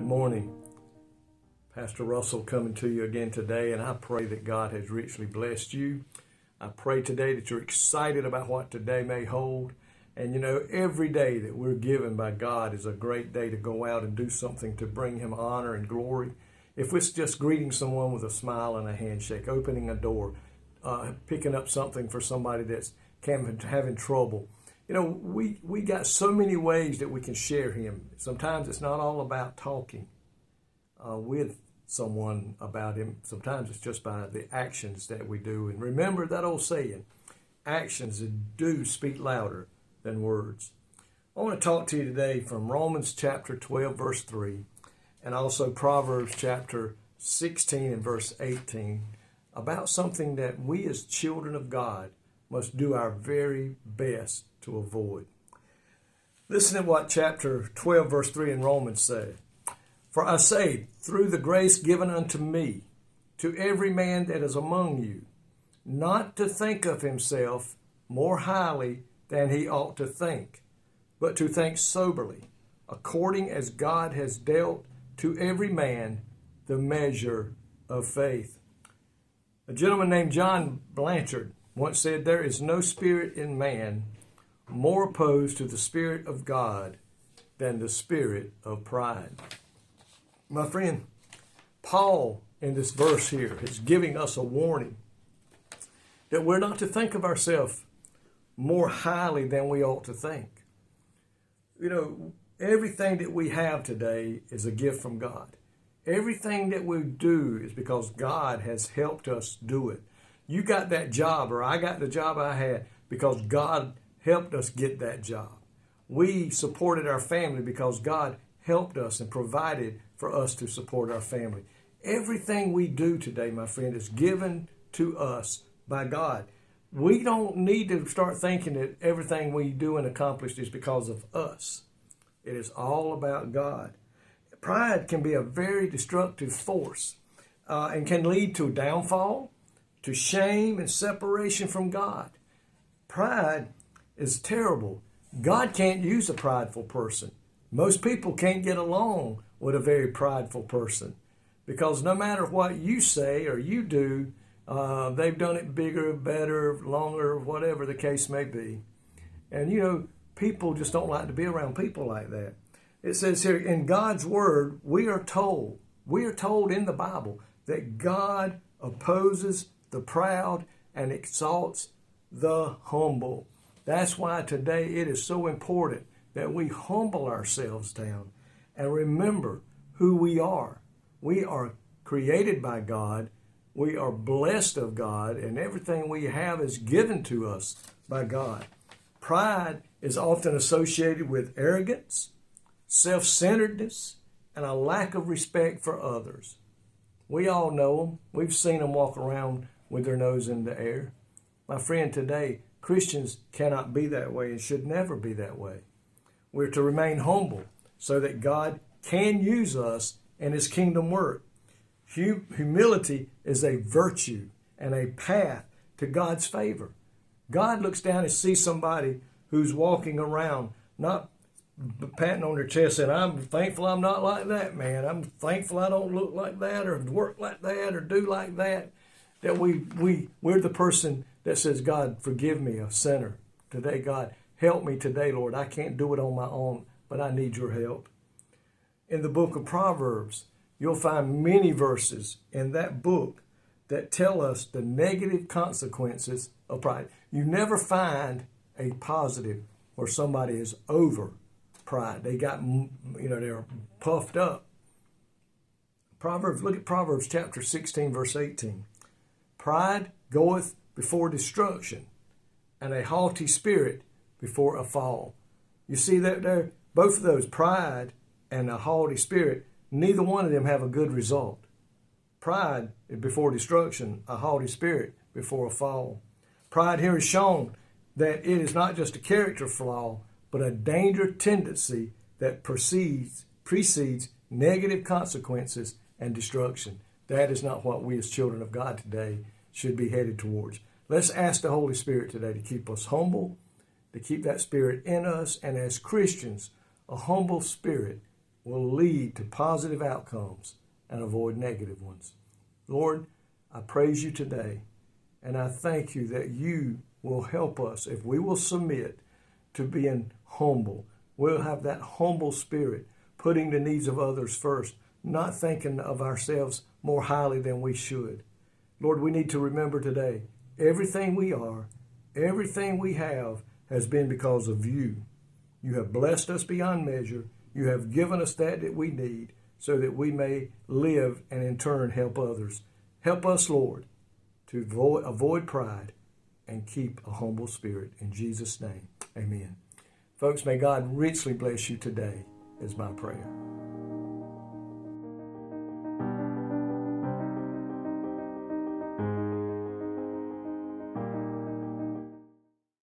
Good morning. Pastor Russell coming to you again today, and I pray that God has richly blessed you. I pray today that you're excited about what today may hold. And you know, every day that we're given by God is a great day to go out and do something to bring Him honor and glory. If it's just greeting someone with a smile and a handshake, opening a door, picking up something for somebody that's having trouble. You know, we got so many ways that we can share Him. Sometimes it's not all about talking with someone about Him. Sometimes it's just by the actions that we do. And remember that old saying, actions do speak louder than words. I want to talk to you today from Romans chapter 12, verse 3, and also Proverbs chapter 16 and verse 18, about something that we as children of God must do our very best to avoid. Listen to what chapter 12, verse 3 in Romans says. For I say, through the grace given unto me, to every man that is among you, not to think of himself more highly than he ought to think, but to think soberly, according as God has dealt to every man the measure of faith. A gentleman named John Blanchard once said, there is no spirit in man more opposed to the Spirit of God than the spirit of pride. My friend, Paul in this verse here is giving us a warning that we're not to think of ourselves more highly than we ought to think. You know, everything that we have today is a gift from God. Everything that we do is because God has helped us do it. You got that job, or I got the job I had because God helped us get that job. We supported our family because God helped us and provided for us to support our family. Everything we do today, my friend, is given to us by God. We don't need to start thinking that everything we do and accomplish is because of us. It is all about God. Pride can be a very destructive force and can lead to downfall, to shame and separation from God. Pride is terrible. God can't use a prideful person. Most people can't get along with a very prideful person because no matter what you say or you do, they've done it bigger, better, longer, whatever the case may be. And you know, people just don't like to be around people like that. It says here in God's word, we are told in the Bible that God opposes the proud and exalts the humble. That's why today it is so important that we humble ourselves down and remember who we are. We are created by God. We are blessed of God, and everything we have is given to us by God. Pride is often associated with arrogance, self-centeredness, and a lack of respect for others. We all know them. We've seen them walk around with their nose in the air. My friend, today, Christians cannot be that way and should never be that way. We're to remain humble so that God can use us in His kingdom work. Humility is a virtue and a path to God's favor. God looks down and sees somebody who's walking around, not patting on their chest saying, I'm thankful I'm not like that man. I'm thankful I don't look like that or work like that or do like that. That we're the person that says, God, forgive me, a sinner. Today, God, help me today, Lord. I can't do it on my own, but I need your help. In the book of Proverbs, you'll find many verses in that book that tell us the negative consequences of pride. You never find a positive where somebody is over pride. They got, they're puffed up. Look at Proverbs chapter 16, verse 18. Pride goeth before destruction, and a haughty spirit before a fall. You see that there, both of those, pride and a haughty spirit, neither one of them have a good result. Pride is before destruction, a haughty spirit before a fall. Pride here is shown that it is not just a character flaw, but a dangerous tendency that precedes negative consequences and destruction. That is not what we as children of God today should be headed towards. Let's ask the Holy Spirit today to keep us humble, to keep that spirit in us, and as Christians, a humble spirit will lead to positive outcomes and avoid negative ones. Lord, I praise you today, and I thank you that you will help us if we will submit to being humble. We'll have that humble spirit, putting the needs of others first, not thinking of ourselves more highly than we should. Lord, we need to remember today, everything we are, everything we have has been because of you. You have blessed us beyond measure. You have given us that we need so that we may live and in turn help others. Help us, Lord, to avoid pride and keep a humble spirit. In Jesus' name, amen. Folks, may God richly bless you today is my prayer.